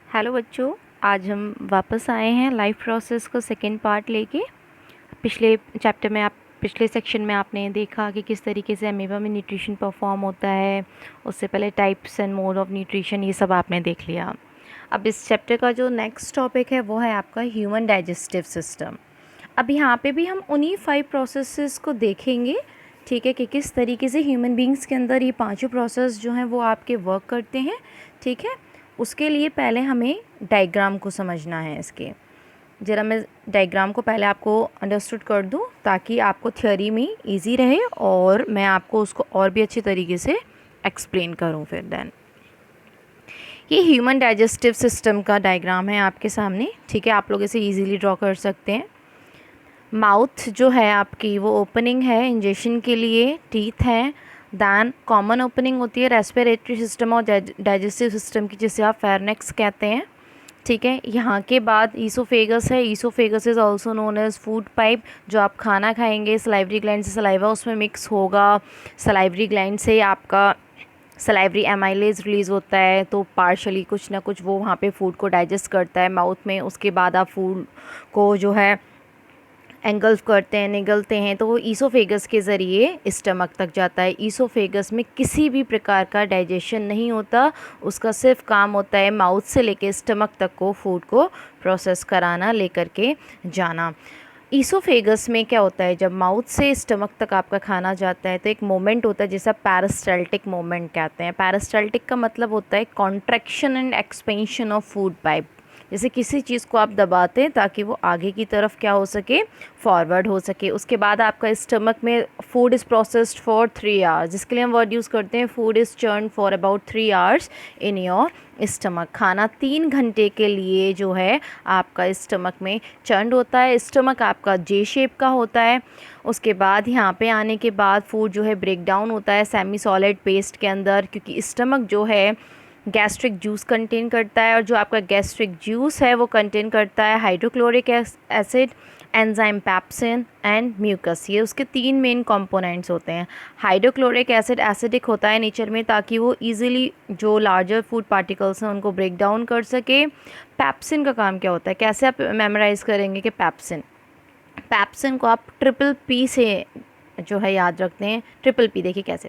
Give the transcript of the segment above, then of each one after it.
Hello बच्चों, आज हम वापस आए हैं लाइफ प्रोसेस को सेकेंड पार्ट लेके। पिछले चैप्टर में पिछले सेक्शन में आपने देखा कि किस तरीके से अमीबा में न्यूट्रिशन परफॉर्म होता है। उससे पहले types and mode of nutrition, ये सब आपने देख लिया। अब इस चैप्टर का जो नेक्स्ट टॉपिक है वो है आपका ह्यूमन डाइजेस्टिव सिस्टम। अब यहाँ पे भी हम उन्हीं 5 प्रोसेसेस को देखेंगे, ठीक है, कि किस तरीके से ह्यूमन बींग्स के अंदर ये पांचों प्रोसेस जो हैं वो आपके वर्क करते हैं। ठीक है, उसके लिए पहले हमें डायग्राम को समझना है। इसके ज़रा मैं डायग्राम को पहले आपको अंडरस्टूड कर दूं ताकि आपको थ्योरी में इजी रहे और मैं आपको उसको और भी अच्छी तरीके से एक्सप्लेन करूं फिर देन। ये ह्यूमन डाइजेस्टिव सिस्टम का डायग्राम है आपके सामने। ठीक है, आप लोग इसे इजीली ड्रॉ कर सकते हैं। माउथ जो है आपकी वो ओपनिंग है इंजेक्शन के लिए, टीथ हैं, दैन कॉमन ओपनिंग होती है रेस्पिरेटरी सिस्टम और डाइजेस्टिव सिस्टम की, जिसे आप फेरनेक्स कहते हैं। ठीक है, यहाँ के बाद ईसोफेगस है। Esophagus is also known as food pipe. जो आप खाना खाएंगे सलाइवरी ग्लैंड से सलाइवा उसमें मिक्स होगा, सलाइवरी ग्लैंड से आपका सलाइवरी एमाइलेज रिलीज़ होता है, तो पार्शली कुछ ना कुछ वो वहाँ पे फूड को डाइजेस्ट करता है माउथ में। उसके बाद आप फूड को जो है एंगल्फ करते हैं, निगलते हैं, तो वो ईसोफेगस के ज़रिए स्टमक तक जाता है। ईसोफेगस में किसी भी प्रकार का डाइजेशन नहीं होता, उसका सिर्फ काम होता है माउथ से लेके स्टमक तक को फूड को प्रोसेस कराना, लेकर के जाना। ईसोफेगस में क्या होता है, जब माउथ से स्टमक तक आपका खाना जाता है तो एक मोमेंट होता है जिसे पेरिस्टाल्टिक मोमेंट कहते हैं। पेरिस्टाल्टिक का मतलब होता है contraction and expansion of food pipe. जैसे किसी चीज़ को आप दबाते हैं ताकि वो आगे की तरफ क्या हो सके, फॉरवर्ड हो सके। उसके बाद आपका स्टमक में food is processed for 3 hours, जिसके लिए हम वर्ड यूज़ करते हैं food is churn for about 3 hours in your stomach. खाना 3 घंटे के लिए जो है आपका स्टमक में चर्न होता है। स्टमक आपका जे शेप का होता है। उसके बाद यहाँ पे आने के बाद फूड जो है ब्रेक डाउन होता है सेमी सॉलिड पेस्ट के अंदर, क्योंकि स्टमक जो है गैस्ट्रिक जूस कंटेन करता है, और जो आपका गैस्ट्रिक जूस है वो कंटेन करता है hydrochloric acid, enzyme pepsin and mucus. ये उसके 3 मेन कंपोनेंट्स होते हैं। हाइड्रोक्लोरिक एसिड एसिडिक होता है नेचर में ताकि वो इजीली जो लार्जर फूड पार्टिकल्स हैं उनको ब्रेक डाउन कर सके। पैप्सिन का काम क्या होता है, कैसे आप मेमोराइज़ करेंगे कि पैप्सिन को आप ट्रिपल पी से जो है याद रखते हैं। ट्रिपल पी देखिए कैसे,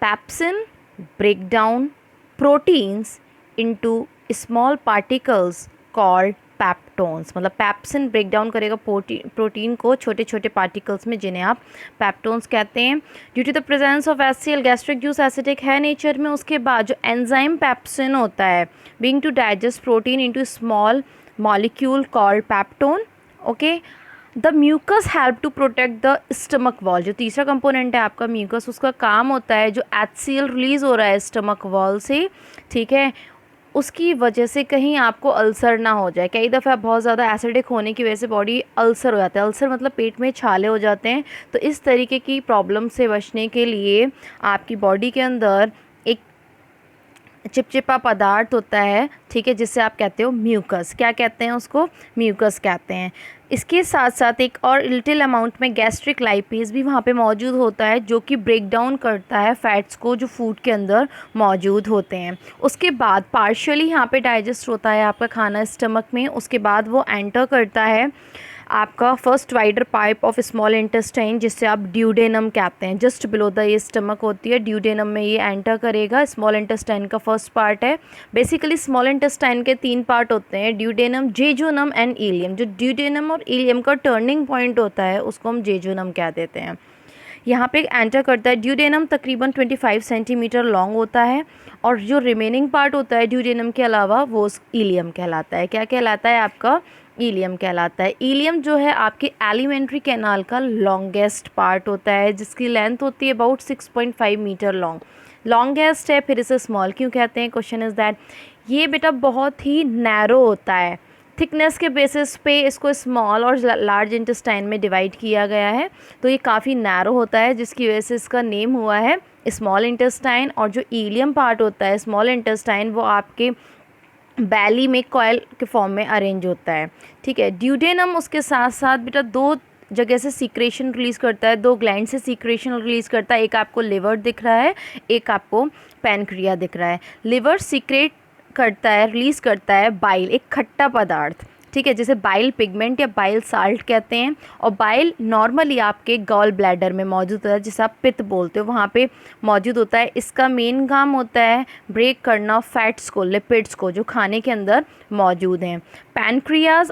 pepsin break down proteins into small particles called peptones. मतलब पैप्सिन ब्रेक डाउन करेगा प्रोटीन को छोटे छोटे पार्टिकल्स में, जिन्हें आप पैप्टोन्स कहते हैं। Due to the presence of HCl gastric juice acidic है नेचर में। उसके बाद जो एंजाइम पैप्सिन होता है being to digest protein into small molecule called peptone. Okay, the mucus help to protect the stomach wall. जो तीसरा कंपोनेंट है आपका म्यूकस, उसका काम होता है जो HCl रिलीज़ हो रहा है स्टमक वॉल से, ठीक है, उसकी वजह से कहीं आपको अल्सर ना हो जाए। कई दफ़ा बहुत ज़्यादा एसिडिक होने की वजह से बॉडी अल्सर हो जाता है। अल्सर मतलब पेट में छाले हो जाते हैं। तो इस तरीके की प्रॉब्लम से बचने के लिए आपकी बॉडी के अंदर एक चिपचिपा पदार्थ होता है, ठीक है, जिससे आप कहते हो म्यूकस। क्या कहते हैं उसको, म्यूकस कहते हैं। इसके साथ साथ एक और लिटिल अमाउंट में गैस्ट्रिक लाइपेज भी वहाँ पे मौजूद होता है, जो कि ब्रेक डाउन करता है फैट्स को जो फूड के अंदर मौजूद होते हैं। उसके बाद पार्शियली यहाँ पे डाइजेस्ट होता है आपका खाना स्टमक में। उसके बाद वो एंटर करता है आपका first wider pipe of small intestine, जिससे आप ड्यूडेनम कहते हैं। जस्ट बिलो द ये स्टमक होती है, ड्यूडेनम में ये एंटर करेगा। स्मॉल इंटेस्टाइन का फर्स्ट पार्ट है। बेसिकली स्मॉल इंटेस्टाइन के 3 पार्ट होते हैं, ड्यूडेनम, जेजोनम एंड इलियम। जो ड्यूडेनम और इलियम का टर्निंग पॉइंट होता है उसको हम जेजोनम कह देते हैं। यहाँ पे एंटर करता है ड्यूडेनम, तकरीबन 25 सेंटीमीटर लॉन्ग होता है, और जो रिमेनिंग पार्ट होता है ड्यूडेनम के अलावा वो इलियम कहलाता है। क्या कहलाता है आपका, इलियम कहलाता है। इलियम जो है आपके एलिमेंट्री कैनाल का लॉन्गेस्ट पार्ट होता है, जिसकी लेंथ होती है अबाउट 6.5 मीटर लॉन्गेस्ट है। फिर इसे स्मॉल क्यों कहते हैं, क्वेश्चन इज़ दैट ये बेटा बहुत ही नैरो होता है। थिकनेस के बेसिस पे इसको स्मॉल और लार्ज इंटेस्टाइन में डिवाइड किया गया है, तो ये काफ़ी नैरो होता है, जिसकी वजह से इसका नेम हुआ है स्मॉल इंटेस्टाइन। और जो इलियम पार्ट होता है स्मॉल इंटेस्टाइन, वो आपके बैली में कॉइल के फॉर्म में अरेंज होता है, ठीक है। ड्यूडेनम उसके साथ साथ बेटा 2 जगह से सीक्रेशन रिलीज़ करता है, 2 ग्लैंड से सीक्रेशन रिलीज़ करता है। एक आपको लिवर दिख रहा है, एक आपको पैनक्रिया दिख रहा है। लिवर सीक्रेट करता है, रिलीज़ करता है बाइल, एक खट्टा पदार्थ, ठीक है, जिसे बाइल पिगमेंट या बाइल साल्ट कहते हैं। और बाइल नॉर्मली आपके गॉल ब्लैडर में मौजूद होता है, जिसे आप पित्त बोलते हो, वहाँ पे मौजूद होता है। इसका मेन काम होता है ब्रेक करना फैट्स को, लिपिड्स को, जो खाने के अंदर मौजूद हैं। पैनक्रियाज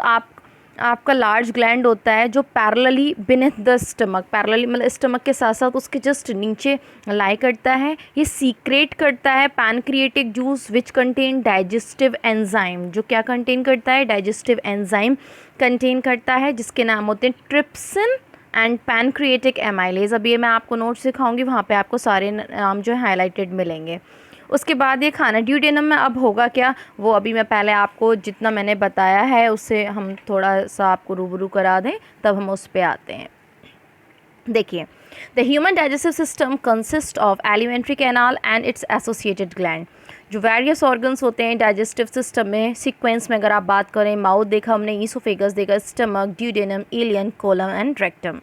आपका लार्ज ग्लैंड होता है जो parallelly beneath the stomach, parallelly मतलब स्टमक के साथ साथ उसके जस्ट नीचे लाई करता है। ये सीक्रेट करता है pancreatic juice which contain digestive enzyme, जो क्या कंटेन करता है, डाइजेस्टिव एंजाइम कंटेन करता है, जिसके नाम होते हैं ट्रिप्सिन एंड पैनक्रिएटिक एमाइलेज। अब ये मैं आपको नोट्स दिखाऊंगी, वहाँ पे आपको सारे नाम जो है हाईलाइटेड मिलेंगे। उसके बाद ये खाना ड्यूडेनम में अब होगा क्या, वो अभी मैं पहले आपको जितना मैंने बताया है उससे हम थोड़ा सा आपको रूबरू करा दें, तब हम उस पर आते हैं। देखिए, the human digestive system consist of alimentary canal and it's associated gland. जो वेरियस ऑर्गन्स होते हैं डाइजेस्टिव सिस्टम में, सीक्वेंस में अगर आप बात करें, माउथ देखा हमने, ईसोफेगस देखा, stomach, duodenum, ileum, colon and rectum.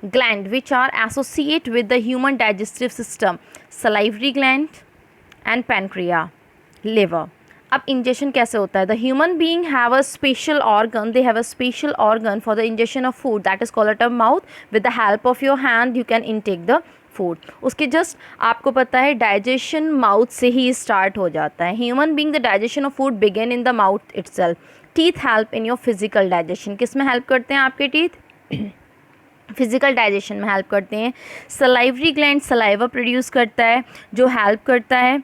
Gland which are associate with the human digestive system, salivary gland and pancreas, liver. अब ingestion कैसे होता है? The human being have a special organ, they have a special organ for the ingestion of food, that is called a mouth. With the help of your hand you can intake the food. उसके just आपको पता है digestion mouth से ही start हो जाता है। Human being the digestion of food begin in the mouth itself. Teeth help in your physical digestion, किस में हेल्प करते हैं आपके टीथ? फिज़िकल डाइजेशन में हेल्प करते हैं। सलाइवरी ग्लैंड सलाइवा प्रोड्यूस करता है, जो हेल्प करता है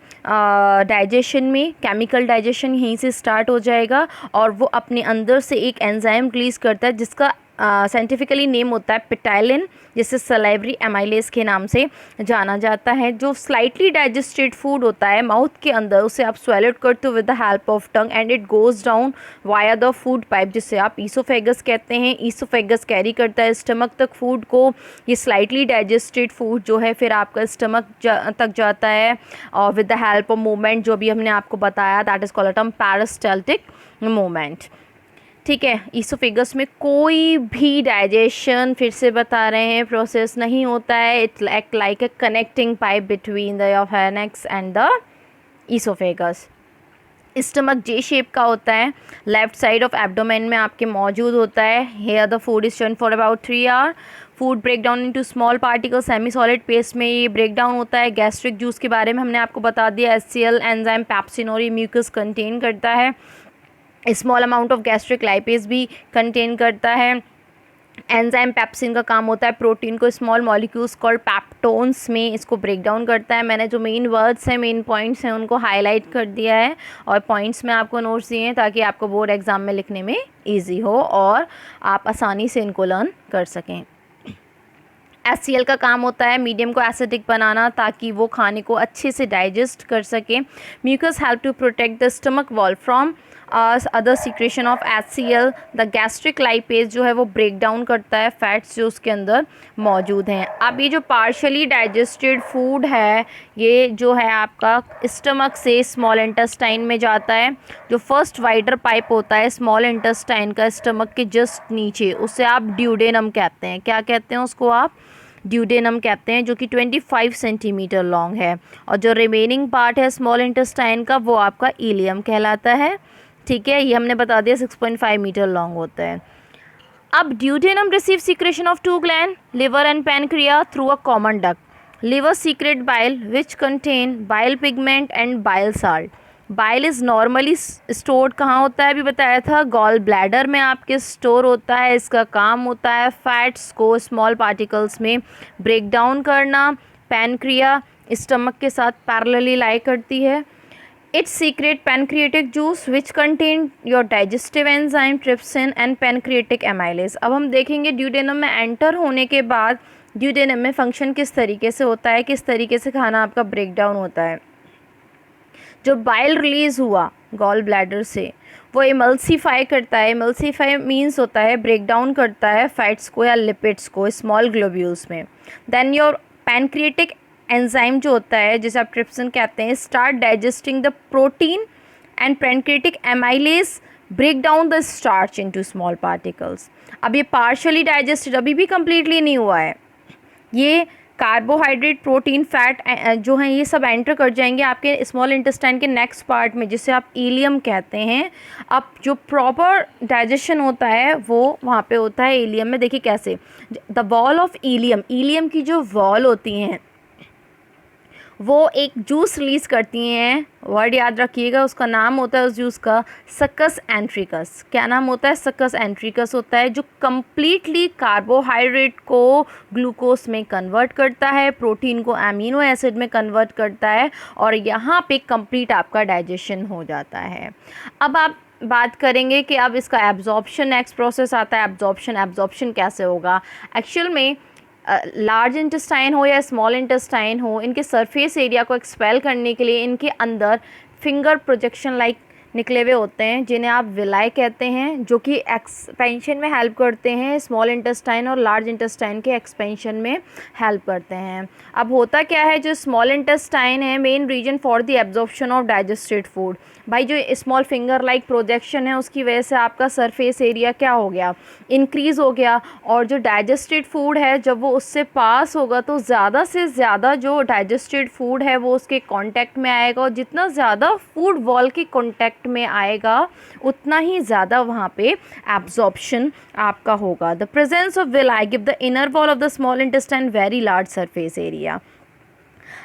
डाइजेशन में, केमिकल डाइजेशन यहीं से स्टार्ट हो जाएगा। और वो अपने अंदर से एक एंजाइम रिलीज़ करता है जिसका साइंटिफिकली नेम होता है पिटाइलिन, जिसे सलाइवरी एमाइलेज के नाम से जाना जाता है। जो स्लाइटली डाइजेस्टेड फूड होता है माउथ के अंदर, उसे आप स्वेलो करते हो with the help of tongue and it goes down via the food pipe, जिसे आप ईसोफेगस कहते हैं। ईसोफेगस कैरी करता है स्टमक तक फूड को। ये स्लाइटली डाइजेस्टेड फूड जो है फिर आपका स्टमक तक जाता है और with the help of movement जो भी हमने आपको बताया, that is called term peristaltic movement. ठीक है, ईसोफेगस में कोई भी डाइजेशन, फिर से बता रहे हैं, प्रोसेस नहीं होता है। It's act like a connecting pipe between the pharynx and the oesophagus. Stomach J shape का होता है, लेफ्ट साइड ऑफ एब्डोमेन में आपके मौजूद होता है। Here the food is churn for about 3 hour. Food break down into small particle semi solid paste में ये ब्रेक डाउन होता है। गैस्ट्रिक जूस के बारे में हमने आपको बता दिया, HCl एंजाइम पैप्सिन और ये म्यूकस कंटेन करता है। Small amount of gastric lipase भी कंटेन करता है। एंजाइम पेप्सिन का काम होता है प्रोटीन को स्मॉल मॉलिक्यूल्स कॉल्ड पैप्टोन्स में इसको ब्रेक डाउन करता है। मैंने जो मेन वर्ड्स हैं, मेन पॉइंट्स हैं, उनको हाईलाइट कर दिया है और पॉइंट्स में आपको नोट्स दिए हैं ताकि आपको बोर्ड एग्जाम में लिखने में ईजी हो और आप आसानी से इनको लर्न कर सकें। HCl का काम होता है मीडियम को एसिडिक बनाना ताकि वो खाने को अच्छे से डाइजेस्ट कर सके। Mucus help to protect the stomach wall from other secretion of HCl। The gastric lipase जो है वो ब्रेक डाउन करता है फैट्स जो उसके अंदर मौजूद हैं। अब ये जो पार्शली डाइजेस्टेड फूड है, ये जो है आपका स्टमक से स्मॉल इंटेस्टाइन में जाता है। जो फर्स्ट वाइडर पाइप होता है स्मॉल इंटेस्टाइन का स्टमक के जस्ट नीचे, उसे आप ड्यूडेनम कहते हैं। क्या कहते हैं उसको? आप ड्यूडेनम कहते हैं, जो कि 25 सेंटीमीटर लॉन्ग है। और जो रिमेनिंग पार्ट है स्मॉल इंटेस्टाइन का, वो आपका इलियम कहलाता है। ठीक है, ये हमने बता दिया 6.5 मीटर लॉन्ग होता है। अब duodenum receive secretion of 2 gland, liver and pancreas through a common duct. Liver secret bile which contain bile pigment and bile salt. Bile is normally stored कहाँ होता है? अभी बताया था, गॉल ब्लैडर में आपके स्टोर होता है। इसका काम होता है फैट्स को स्मॉल पार्टिकल्स में ब्रेक डाउन करना। पैनक्रिया स्टमक के साथ पैरेलली लाई करती है। It's secret pancreatic juice which contain your digestive enzyme trypsin and pancreatic amylase. अब हम देखेंगे ड्यूडेनम में एंटर होने के बाद ड्यूडेनम में फंक्शन किस तरीके से होता है, किस तरीके से खाना आपका ब्रेक डाउन होता है। जो बाइल रिलीज़ हुआ गॉल ब्लैडर से, वो इमल्सीफाई करता है। इमल्सीफाई मीन्स होता है ब्रेक डाउन करता है फैट्स को या लिपिड्स को स्मॉल ग्लोब्यूल्स में। देन योर पैनक्रिएटिक एंजाइम जो होता है, जिसे आप ट्रिप्सिन कहते हैं, start digesting the protein and pancreatic amylase break down the starch into small particles. अब ये पार्शली डाइजेस्टेड, अभी भी कम्प्लीटली नहीं हुआ है, ये कार्बोहाइड्रेट, प्रोटीन, फैट जो हैं ये सब एंटर कर जाएंगे आपके स्मॉल इंटेस्टाइन के नेक्स्ट पार्ट में, जिसे आप इलियम कहते हैं। अब जो प्रॉपर डाइजेशन होता है वो वहाँ पे होता है इलियम में। देखिए कैसे, the wall of ileum, ileum की जो वॉल होती हैं वो एक जूस रिलीज़ करती हैं। वर्ड याद रखिएगा, उसका नाम होता है उस जूस का सक्कस एंट्रिकस। क्या नाम होता है? सक्कस एंट्रिकस होता है, जो कम्प्लीटली कार्बोहाइड्रेट को ग्लूकोज में कन्वर्ट करता है, प्रोटीन को अमीनो एसिड में कन्वर्ट करता है, और यहाँ पे कंप्लीट आपका डाइजेशन हो जाता है। अब आप बात करेंगे कि अब इसका एब्जॉर्प्शन नेक्स्ट प्रोसेस आता है। एब्जॉर्प्शन कैसे होगा? एक्चुअल में लार्ज इंटेस्टाइन हो या स्मॉल इंटेस्टाइन हो, इनके सरफेस एरिया को एक्सपेल करने के लिए इनके अंदर फिंगर प्रोजेक्शन लाइक निकले हुए होते हैं, जिन्हें आप विलाई कहते हैं, जो कि एक्सपेंशन में हेल्प करते हैं। स्मॉल इंटेस्टाइन और लार्ज इंटेस्टाइन के एक्सपेंशन में हेल्प करते हैं। अब होता क्या है, जो स्मॉल इंटेस्टाइन है main reason for the absorption of digested food. भाई जो स्मॉल फिंगर लाइक प्रोजेक्शन है उसकी वजह से आपका सरफेस एरिया क्या हो गया? इंक्रीज़ हो गया। और जो डाइजेस्टेड फूड है जब वो उससे पास होगा तो ज़्यादा से ज़्यादा जो डाइजेस्टेड फूड है वो उसके कांटेक्ट में आएगा, और जितना ज़्यादा फूड वॉल के कांटेक्ट में आएगा उतना ही ज़्यादा वहाँ पे एब्जॉर्प्शन आपका होगा। The presence of villi give the inner wall of the small intestine very large surface area.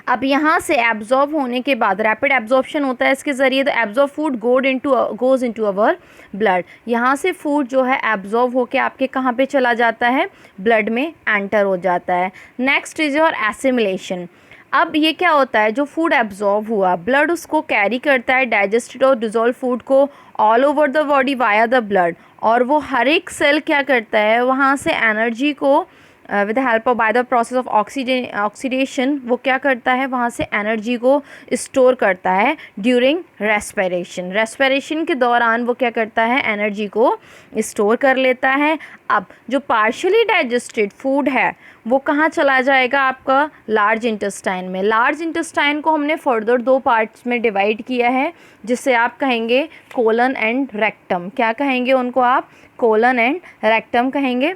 अब यहाँ से एब्जॉर्ब होने के बाद रैपिड एब्जॉर्प्शन होता है इसके ज़रिए। The absorb food goes into our blood. यहाँ से फूड जो है एब्जॉर्ब होके आपके कहाँ पे चला जाता है? ब्लड में एंटर हो जाता है। Next is your assimilation. अब ये क्या होता है, जो फूड एब्जॉर्ब हुआ ब्लड उसको कैरी करता है, डाइजेस्टेड और डिज़ोल्व फूड को all over the body via the blood, और वो हर एक सेल क्या करता है, वहाँ से एनर्जी को with the help of by the process of oxidation वो क्या करता है, वहाँ से एनर्जी को स्टोर करता है ड्यूरिंग रेस्पिरेशन के दौरान वो क्या करता है, एनर्जी को स्टोर कर लेता है। अब जो पार्शियली डाइजेस्टेड फूड है वो कहाँ चला जाएगा आपका? लार्ज इंटेस्टाइन में। लार्ज इंटेस्टाइन को हमने फर्दर 2 पार्ट्स में डिवाइड किया है, जिससे आप कहेंगे कोलन एंड रेक्टम। क्या कहेंगे उनको आप? कोलन एंड रेक्टम कहेंगे।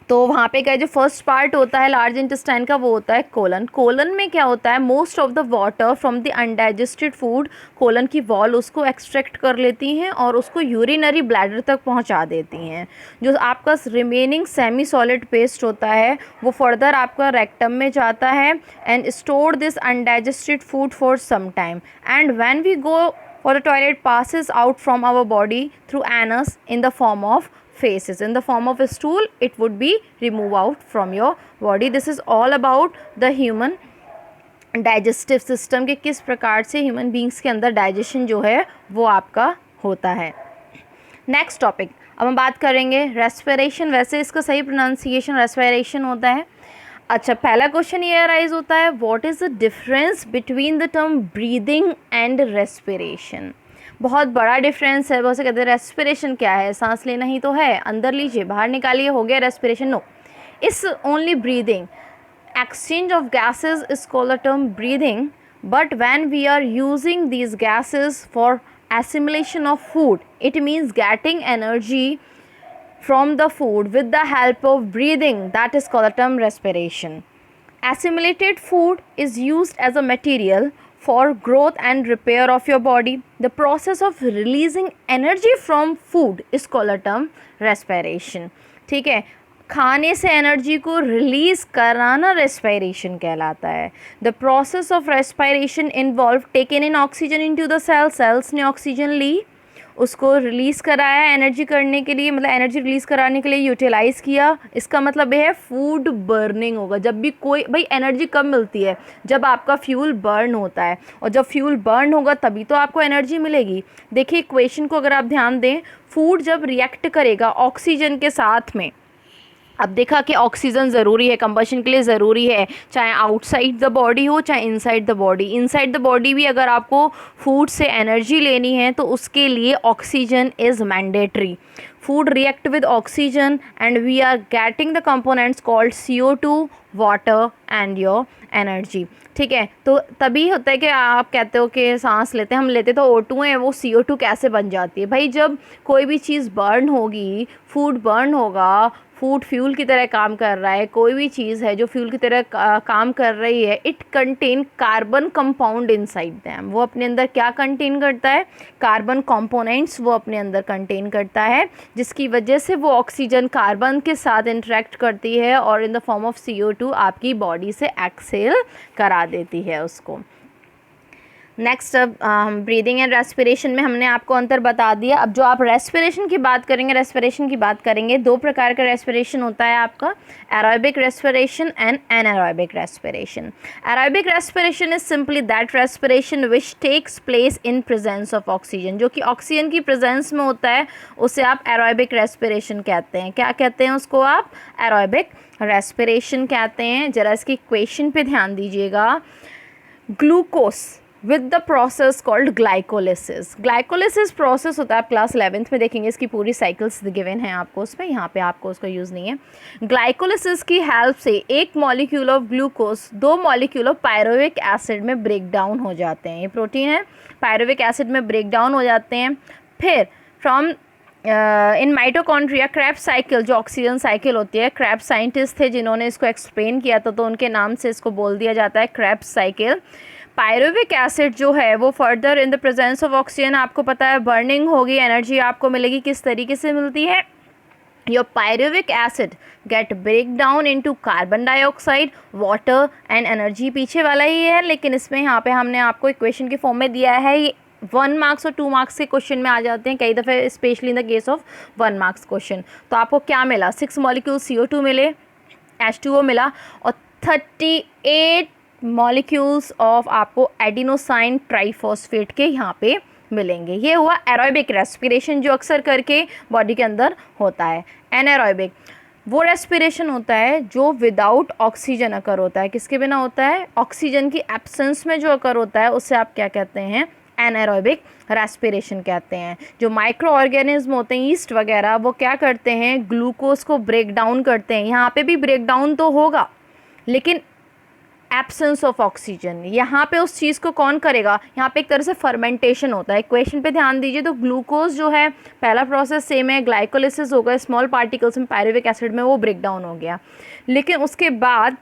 तो वहाँ पे क्या, जो फर्स्ट पार्ट होता है लार्ज इंटेस्टाइन का वो होता है कोलन। कोलन में क्या होता है, most of the water from the undigested food colon की वॉल उसको एक्सट्रैक्ट कर लेती हैं और उसको यूरिनरी ब्लैडर तक पहुँचा देती हैं। जो आपका रिमेनिंग सेमी सॉलिड पेस्ट होता है वो फर्दर आपका रेक्टम में जाता है and store this undigested food for some time, and when we go for the toilet passes out from our body through anus in the form of phases. In the form of a stool it would be removed out from your body. This is all about the human digestive system कि किस प्रकार से human beings के अंदर digestion जो है वो आपका होता है। नेक्स्ट टॉपिक, अब हम बात करेंगे रेस्पिरेशन। वैसे इसका सही प्रोनाउंसिएशन रेस्पिरेशन होता है। अच्छा, पहला क्वेश्चन ये अराइज होता है, what is the difference between the term breathing and respiration? बहुत बड़ा डिफरेंस है। बहुत से कहते हैं रेस्पिरेशन क्या है, सांस लेना ही तो है, अंदर लीजिए बाहर निकालिए हो गया respiration. No, it's only breathing. Exchange of gases is called the term breathing, but when we are using these gases for assimilation of food, it means getting energy from the food with the help of breathing. That is called the term respiration. Assimilated food is used as a material for growth and repair of your body. The process of releasing energy from food is called the term respiration. ठीक है, खाने से energy को release कराना respiration कहलाता है। The process of respiration involve taken in oxygen into the cells ने oxygen ली, उसको रिलीज़ कराया एनर्जी करने के लिए, मतलब एनर्जी रिलीज़ कराने के लिए यूटिलाइज़ किया। इसका मतलब ये है फूड बर्निंग होगा। जब भी कोई, भाई एनर्जी कब मिलती है? जब आपका फ्यूल बर्न होता है, और जब फ्यूल बर्न होगा तभी तो आपको एनर्जी मिलेगी। देखिए इक्वेशन को अगर आप ध्यान दें, फूड जब रिएक्ट करेगा ऑक्सीजन के साथ में, अब देखा कि ऑक्सीजन ज़रूरी है, कंबशन के लिए ज़रूरी है, चाहे आउटसाइड द बॉडी हो चाहे inside the body. Inside the body भी अगर आपको फूड से एनर्जी लेनी है तो उसके लिए oxygen is mandatory. Food react with oxygen and we are getting the components called CO2, water and your energy. ठीक है, तो तभी होता है कि आप कहते हो कि सांस लेते हैं, हम लेते तो O2 है, वो CO2 कैसे बन जाती है? भाई जब कोई भी चीज़ बर्न होगी, फूड बर्न होगा, फूड फ्यूल की तरह काम कर रहा है, कोई भी चीज़ है जो फ्यूल की तरह काम कर रही है, it contain carbon compound inside them. वो अपने अंदर क्या कंटेन करता है? कार्बन कंपोनेंट्स वो अपने अंदर कंटेन करता है, जिसकी वजह से वो ऑक्सीजन कार्बन के साथ इंटरेक्ट करती है और in the form of CO2 आपकी बॉडी से एक्सेल करा देती है उसको। नेक्स्ट, अब ब्रीदिंग एंड रेस्पिरेशन में हमने आपको अंतर बता दिया। अब जो आप रेस्पिरेशन की बात करेंगे, दो प्रकार का रेस्पिरेशन होता है आपका, aerobic respiration and anaerobic respiration. Aerobic respiration is simply that respiration which takes place in presence of oxygen. जो कि ऑक्सीजन की प्रेजेंस में होता है उसे आप एरोबिक रेस्पिरेशन कहते हैं। क्या कहते हैं उसको आप? एरोबिक रेस्पिरेशन कहते हैं। जरा इसकी इक्वेशन पे ध्यान दीजिएगा। Glucose with the process called glycolysis. Glycolysis process होता है, आप क्लास 11th में देखेंगे, इसकी पूरी साइकिल्स गिवन है आपको उसमें, यहाँ पे आपको उसका यूज़ नहीं है। ग्लाइकोलिसिस की हेल्प से एक molecule of glucose 2 molecule of pyruvic acid में ब्रेक डाउन हो जाते हैं। ये प्रोटीन है, पायरुविक एसिड में ब्रेक डाउन हो जाते हैं। फिर from in mitochondria Krebs cycle, जो ऑक्सीजन साइकिल होती है, क्रेब्स साइंटिस्ट थे जिन्होंने इसको एक्सप्लेन किया था, तो उनके नाम से इसको बोल दिया जाता है क्रेब्स साइकिल। पायरुविक एसिड जो है वो further in the presence of oxygen, आपको पता है बर्निंग होगी, एनर्जी आपको मिलेगी। किस तरीके से मिलती है? Your pyruvic acid get break down into carbon dioxide, water and energy. पीछे वाला ही है, लेकिन इसमें यहाँ पे हमने आपको इक्वेशन के फॉर्म में दिया है। ये 1 मार्क्स और 2 मार्क्स के क्वेश्चन में आ जाते हैं कई दफ़े, specially in the case of 1 marks question. तो आपको क्या मिला? 6 मॉलिक्यूल CO2 मिले, H2O मिला, और 38 मॉलिक्यूल्स ऑफ आपको एडिनोसाइन ट्राइफॉस्फेट के यहाँ पे मिलेंगे। ये हुआ एरोबिक रेस्पिरेशन, जो अक्सर करके बॉडी के अंदर होता है। एनारोबिक वो रेस्पिरेशन होता है जो विदाउट ऑक्सीजन अकर होता है। किसके बिना होता है? ऑक्सीजन की एब्सेंस में जो अकर होता है उसे आप क्या कहते हैं? एनारोबिक रेस्पिरेशन कहते हैं। जो माइक्रो ऑर्गेनिज्म होते हैं, ईस्ट वगैरह, वो क्या करते हैं? ग्लूकोज को ब्रेक डाउन करते हैं। यहाँ पे भी ब्रेक डाउन तो होगा, लेकिन एब्सेंस ऑफ ऑक्सीजन। यहाँ पे उस चीज़ को कौन करेगा? यहाँ पे एक तरह से फर्मेंटेशन होता है। इक्वेशन पे ध्यान दीजिए, तो ग्लूकोज जो है पहला प्रोसेस सेम है, ग्लाइकोलिसिस होगा, स्मॉल पार्टिकल्स में पायरुविक एसिड में वो ब्रेक डाउन हो गया। लेकिन उसके बाद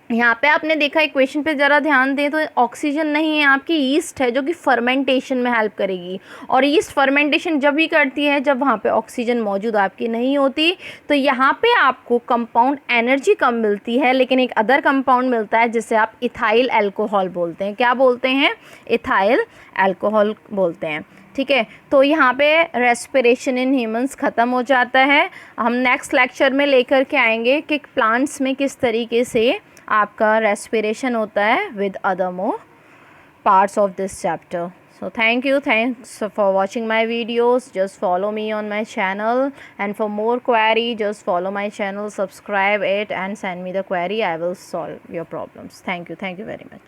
यहाँ पे आपने देखा, इक्वेशन पे ज़रा ध्यान दें तो ऑक्सीजन नहीं है, आपकी ईस्ट है जो कि फर्मेंटेशन में हेल्प करेगी। और ईस्ट फर्मेंटेशन जब भी करती है जब वहाँ पे ऑक्सीजन मौजूद आपकी नहीं होती। तो यहाँ पे आपको कंपाउंड एनर्जी कम मिलती है, लेकिन एक अदर कंपाउंड मिलता है जिसे आप इथाइल अल्कोहल बोलते हैं। क्या बोलते हैं? इथाइल अल्कोहल बोलते हैं। ठीक है, तो यहाँ पे रेस्पिरेशन इन ह्यूमंस ख़त्म हो जाता है। हम नेक्स्ट लेक्चर में लेकर के आएंगे कि प्लांट्स में किस तरीके से आपका रेस्पिरेशन होता है with other more parts of this chapter. So thanks for watching my videos. Just follow me on my channel, and for more query just follow my channel, subscribe it and send me the query. I will solve your problems. Thank you very much.